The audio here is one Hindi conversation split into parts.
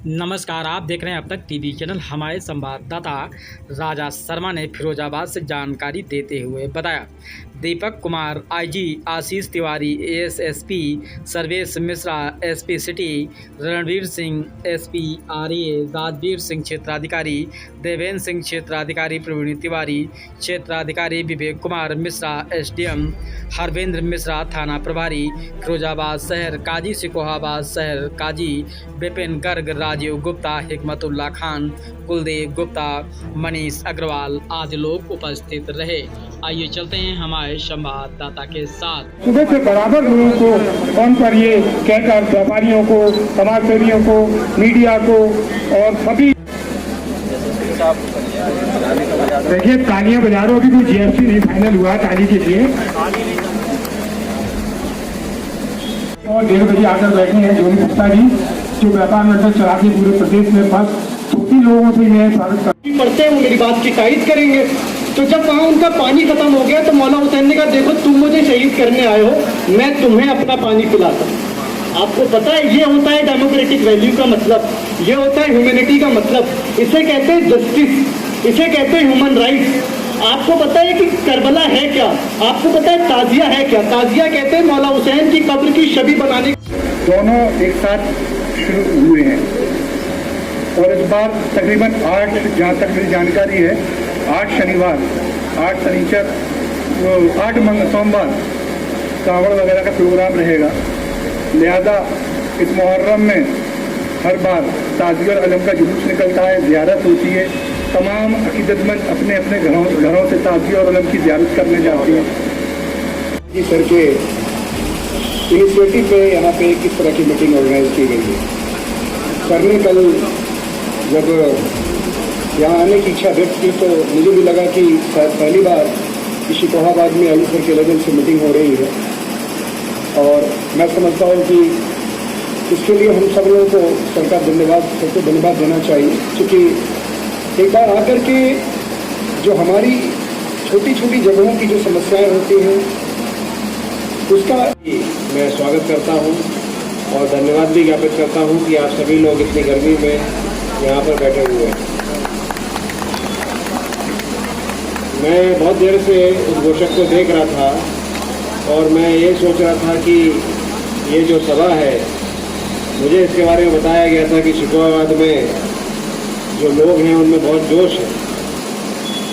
नमस्कार, आप देख रहे हैं अब तक टीवी चैनल। हमारे संवाददाता राजा शर्मा ने फिरोजाबाद से जानकारी देते हुए बताया, Deepak Kumar IG, Ashish Tiwari ASSP, Sarvesh Mishra SP city, Ranveer Singh SP RA, Rajveer Singh क्षेत्राधिकारी, देवेंद्र सिंह क्षेत्राधिकारी, प्रवीण तिवारी क्षेत्राधिकारी, विवेक कुमार मिश्रा एसडीएम, हरवेंद्र मिश्रा थाना प्रभारी फिरोजाबाद शहर, काजी सिकोहाबाद शहर काजी विपिन गर्ग, राजीव गुप्ता, हिकमतुल्ला खान, कुलदीप गुप्ता, मनीष अग्रवाल आदि लोग उपस्थित रहे। आइए चलते हैं हमारे संवाददाता के साथ। सुबह से बराबर लोगों को फोन पर ये कहकर, व्यापारियों को, समाजसेवियों को, मीडिया को और सभी, देखिए तालियां बजा रहे हो, अभी कोई जीएसटी नहीं फाइनल हुआ ताली के लिए। और 1:30 बजे आकर बैठे हैं जोनी गुप्ता जी, जो व्यापार नगर चलाते पूरे प्रदेश में। बस छोटी लोगों से मैं स्वागत पढ़ते हैं, वो मेरी बात की तारीफ करेंगे। तो जब वहाँ उनका पानी खत्म हो गया तो मौला हुसैन ने कहा, देखो तुम मुझे शहीद करने आए हो, मैं तुम्हें अपना पानी पिलाता हूँ। आपको पता है ये होता है डेमोक्रेटिक वैल्यू का मतलब, ये होता है ह्यूमैनिटी का मतलब, इसे कहते हैं जस्टिस, इसे कहते हैं ह्यूमन राइट्स। आपको पता है कि करबला है क्या? आपको पता है ताजिया है क्या? ताजिया कहते हैं मौला हुसैन की कब्र की छवि बनाने। दोनों एक साथ शुरू हुए हैं और इस बार तकरीबन 8, जहाँ तक मेरी जानकारी है, 8 शनिवार, 8 शनिचर, 8 सोमवार कांवड़ वगैरह का प्रोग्राम रहेगा। लिहाजा इस मुहर्रम में हर बार ताज़िया और अलम का जुलूस निकलता है, ज़ियारत होती है। तमाम अकीदतमंद अपने अपने घरों से ताज़िया और अलम की ज़ियारत करने जाती हैं। जी सर के इनिशिएटिव पे यहाँ पे किस तरह की मीटिंग ऑर्गेनाइज की गई है। सर ने कल जब यहाँ आने की इच्छा व्यक्त की तो मुझे भी लगा कि शायद पहली बार शिकोहाबाद में अली सर के लेवल से मीटिंग हो रही है, और मैं समझता हूँ कि इसके लिए हम सब लोगों को सबको धन्यवाद देना चाहिए, क्योंकि एक बार आकर के जो हमारी छोटी छोटी जगहों की जो समस्याएं होती हैं उसका मैं स्वागत करता हूं और धन्यवाद भी ज्ञापित करता हूं कि आप सभी लोग इतनी गर्मी में यहाँ पर बैठे हुए हैं। मैं बहुत देर से उस घोषक को देख रहा था और मैं ये सोच रहा था कि ये जो सभा है, मुझे इसके बारे में बताया गया था कि शिकोहाबाद में जो लोग हैं उनमें बहुत जोश है,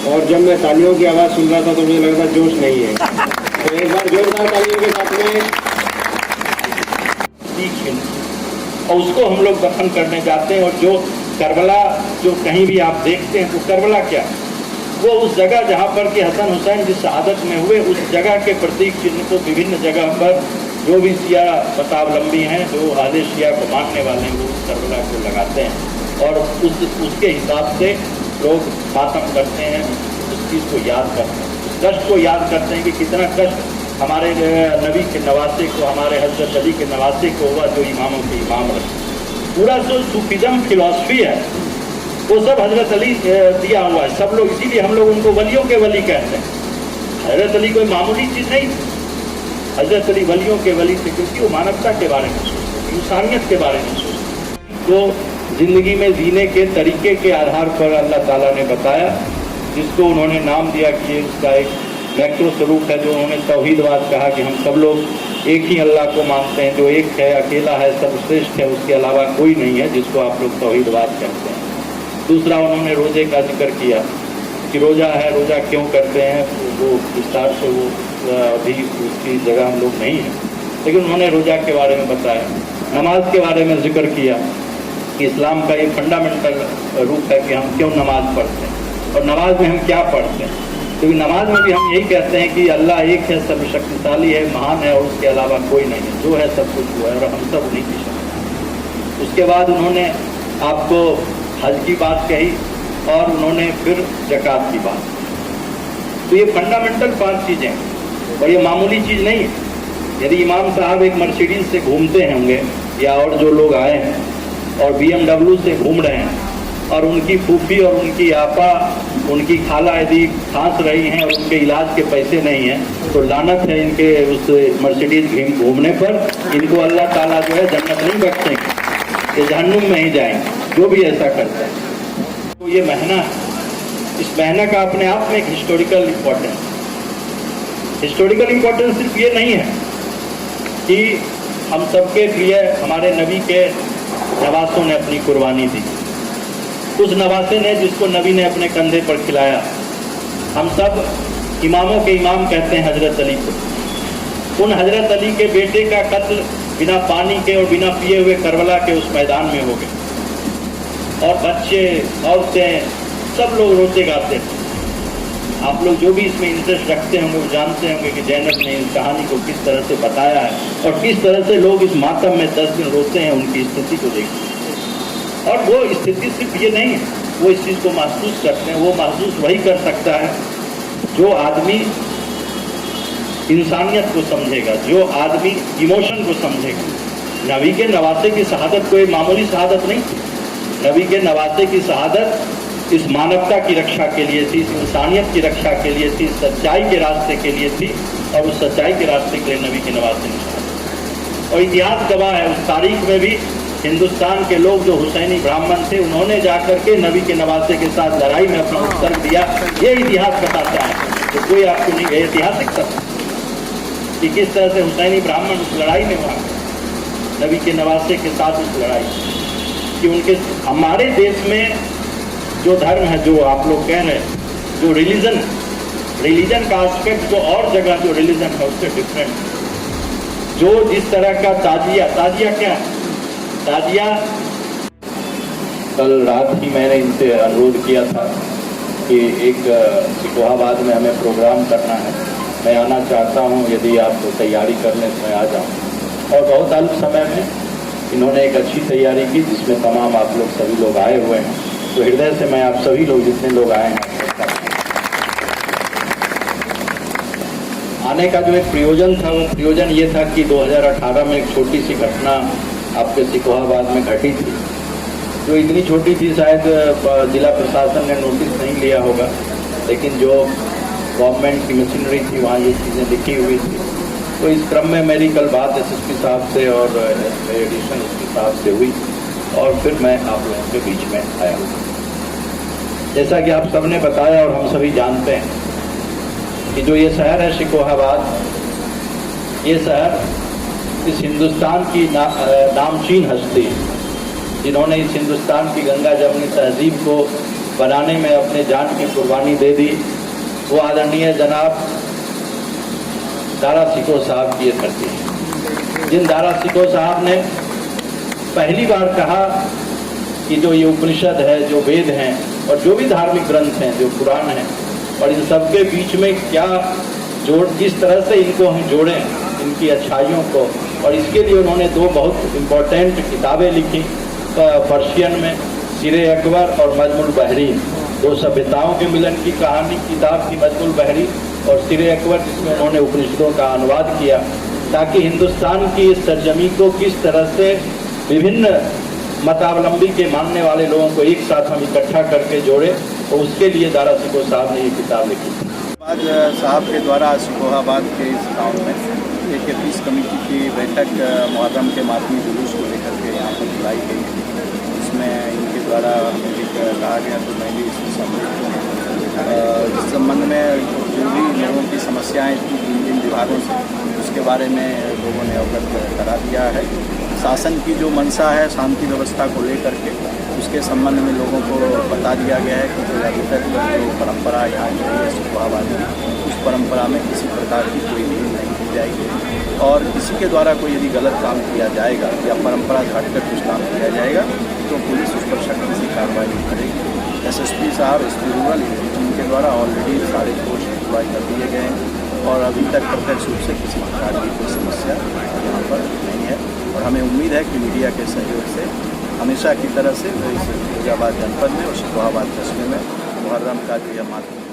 और जब मैं तालियों की आवाज़ सुन रहा था तो मुझे लगा जोश नहीं है। तो एक बार जोरदार तालियों के साथ में और उसको हम लोग दफन करने जाते हैं। और जो करबला जो कहीं भी आप देखते हैं तो करबला क्या, वो उस जगह जहाँ पर कि हसन हुसैन जिस शहादत में हुए उस जगह के प्रतीक चिन्ह को विभिन्न जगह पर जो भी शिया मतावलंबी हैं, जो आले शिया को मानने वाले हैं, वो उस करबला को लगाते हैं और उसके हिसाब से लोग मातम करते हैं, उस चीज़ को याद करते हैं, उस कष्ट को याद करते हैं कि कितना कष्ट हमारे नबी के नवासे को, हमारे हज़रत अली के नवासे को हुआ, जो इमामों के इमाम रहे। पूरा जो सूफिज़म फिलॉसफी है वो सब हज़रत अली दिया हुआ है। सब लोग, इसीलिए हम लोग उनको वलियों के वली कहते हैं। हज़रत अली कोई मामूली चीज़ नहीं, हज़रत अली वलियों के वली थे, क्योंकि वो मानवता के बारे में सोचते, इंसानियत के बारे में सोचते। तो ज़िंदगी में जीने के तरीके के आधार पर अल्लाह ताला ने बताया, जिसको उन्होंने नाम दिया कि उसका एक मैक्रो स्वरूप है, जो उन्होंने तौहीदवाद कहा कि हम सब लोग एक ही अल्लाह को मानते हैं, जो एक है, अकेला है, सर्वश्रेष्ठ है, उसके अलावा कोई नहीं है, जिसको आप लोग तौहीदवाद कहते हैं। दूसरा उन्होंने रोज़े का जिक्र किया कि रोज़ा है, रोज़ा क्यों करते हैं, वो विस्तार से वो अभी उसकी जगह हम लोग नहीं हैं, लेकिन उन्होंने रोज़ा के बारे में बताया। नमाज के बारे में जिक्र किया कि इस्लाम का ये फंडामेंटल रूप है कि हम क्यों नमाज पढ़ते हैं और नमाज में हम क्या पढ़ते हैं। क्योंकि नमाज में भी हम यही कहते हैं कि अल्लाह एक है, सर्वशक्तिशाली है, महान है, और उसके अलावा कोई नहीं है, जो है सब कुछ हुआ है और हम सब उन्हीं की शक्ति। उसके बाद उन्होंने आपको हज की बात कही और उन्होंने फिर ज़कात की बात। तो ये फंडामेंटल 5 चीज़ें हैं और ये मामूली चीज़ नहीं है। यदि इमाम साहब एक मर्सिडीज से घूमते होंगे या और जो लोग आए हैं और BMW से घूम रहे हैं और उनकी फूफी और उनकी आपा, उनकी खाला यदि खांस रही हैं और उनके इलाज के पैसे नहीं हैं, तो लानत है इनके उस मर्सिडीज घूमने पर। इनको अल्लाह ताला जो है जन्नत नहीं बख्शेंगे। ये जहन्नुम में ही जाएंगे जो भी ऐसा करता है। तो ये महीना है, इस महीना का अपने आप में एक हिस्टोरिकल इम्पोर्टेंस सिर्फ ये नहीं है कि हम सबके लिए हमारे नबी के नवासों ने अपनी कुर्बानी दी, उस नवासे ने जिसको नबी ने अपने कंधे पर खिलाया। हम सब इमामों के इमाम कहते हैं हजरत अली को। उन हजरत अली के बेटे का कत्ल बिना पानी के और बिना पिए हुए करबला के उस मैदान में हो गए, और बच्चे औरतें सब लोग रोते गाते थे। आप लोग जो भी इसमें इंटरेस्ट रखते होंगे वो जानते होंगे कि जैनब ने इस कहानी को किस तरह से बताया है और किस तरह से लोग इस मातम में 10 दिन रोते हैं उनकी स्थिति को देखकर। और वो स्थिति सिर्फ ये नहीं है, वो इस चीज़ को महसूस करते हैं। वो महसूस वही कर सकता है जो आदमी इंसानियत को समझेगा, जो आदमी इमोशन को समझेगा। नबी के नवासे की शहादत कोई मामूली शहादत नहीं थी। नबी के नवासे की शहादत इस मानवता की रक्षा के लिए थी, इस इंसानियत की रक्षा के लिए थी, सच्चाई के रास्ते के लिए थी, और उस सच्चाई के रास्ते के लिए नबी के नवासे ने शहादत। और इतिहास गवाह है, उस तारीख में भी हिंदुस्तान के लोग जो हुसैनी ब्राह्मण थे उन्होंने जाकर के नबी के नवासे के साथ लड़ाई में अपना उत्तर दिया। ये इतिहास बताता है, तो कोई आपको नहीं, ऐतिहासिक सत्य कि किस तरह से हुसैनी ब्राह्मण उस लड़ाई में वहाँ नबी के नवासे के साथ उस लड़ाई कि उनके हमारे देश में जो धर्म है, जो आप लोग कह रहे हैं, जो रिलीजन का एस्पेक्ट जो और जगह जो रिलीजन है उससे डिफरेंट। जो जिस तरह का ताजिया क्या है, ताजिया कल रात ही मैंने इनसे अनुरोध किया था कि एक सिकोहाबाद में हमें प्रोग्राम करना है, मैं आना चाहता हूं, यदि आप तैयारी कर लें तो मैं आ जाऊं। और बहुत अल्प समय में इन्होंने एक अच्छी तैयारी की जिसमें तमाम आप लोग सभी लोग आए हुए हैं। तो हृदय से मैं आप सभी लोग जितने लोग आए हैं, आने का जो एक प्रयोजन था वो प्रयोजन ये था कि 2018 में एक छोटी सी घटना आपके सिकोहाबाद में घटी थी, जो इतनी छोटी थी शायद जिला प्रशासन ने नोटिस नहीं लिया होगा, लेकिन जो गवर्नमेंट की मशीनरी थी वहाँ ये चीज़ें लिखी हुई थी। तो इस क्रम में मेरी कल बात एसएसपी साहब से और एडिशनल एसपी साहब से हुई और फिर मैं आप लोगों के बीच में आया हूँ। जैसा कि आप सबने बताया और हम सभी जानते हैं कि जो ये शहर है सिकोहाबाद, ये शहर इस हिंदुस्तान की नामचीन हस्ती, जिन्होंने इस हिंदुस्तान की गंगा जमुनी तहजीब को बनाने में अपने जान की कुर्बानी दे दी, वो आदरणीय जनाब दारा सिकोह साहब की ये धरती है। जिन दारा सिकोह साहब ने पहली बार कहा कि जो ये उपनिषद है, जो वेद हैं और जो भी धार्मिक ग्रंथ हैं, जो पुराण हैं, और इन सब के बीच में क्या किस तरह से इनको हम जोड़ें, इनकी अच्छाइयों को। और इसके लिए उन्होंने दो बहुत इम्पोर्टेंट किताबें लिखी पर्शियन में, सिरे अकबर और मजमुल बहरी, दो सभ्यताओं के मिलन की कहानी किताब की मजमुल बहरी, और सिरे अकबर जिसमें उन्होंने उपनिषदों का अनुवाद किया, ताकि हिंदुस्तान की इस सरजमी को किस तरह से विभिन्न मतावलंबी के मानने वाले लोगों को एक साथ हम इकट्ठा करके जोड़े, तो उसके लिए दारा सिकोह साहब ने ये किताब लिखी। आज साहब के द्वारा सिकोहाबाद के इस गाँव में एक पीस कमेटी की बैठक मुहर्रम के मातमी जुलूस को लेकर के यहाँ पर बुलाई गई। इसमें इनके द्वारा हमें कहा गया, तो मैं भी इसमें सम्मिलित हूँ। इस संबंध में जो भी लोगों की समस्याएँ थी जिन विभागों से, उसके बारे में लोगों ने अवगत करा दिया है। शासन की जो मंशा है शांति व्यवस्था को लेकर के, उसके संबंध में लोगों को बता दिया गया है कि जो अभी तक जो परंपरा यहाँ की है सिकोहाबाद में, उस परंपरा में किसी प्रकार की कोई ढील नहीं की जाएगी, और किसी के द्वारा कोई यदि गलत काम किया जाएगा या परंपरा से हटकर कुछ काम किया जाएगा तो पुलिस उस पर सख्ती से कार्रवाई करेगी। एसएसपी साहब, एसपी रूरल, इनके द्वारा ऑलरेडी सारे पोस्ट डिप्लॉय कर दिए गए हैं और अभी तक प्रत्यक्ष रूप से किसी प्रकार की कोई समस्या यहाँ पर नहीं है। और हमें उम्मीद है कि मीडिया के सहयोग से हमेशा की तरह से इस फिरोजाबाद जनपद में और सिकोहाबाद कस्बे में मुहर्रम का जो यह मातम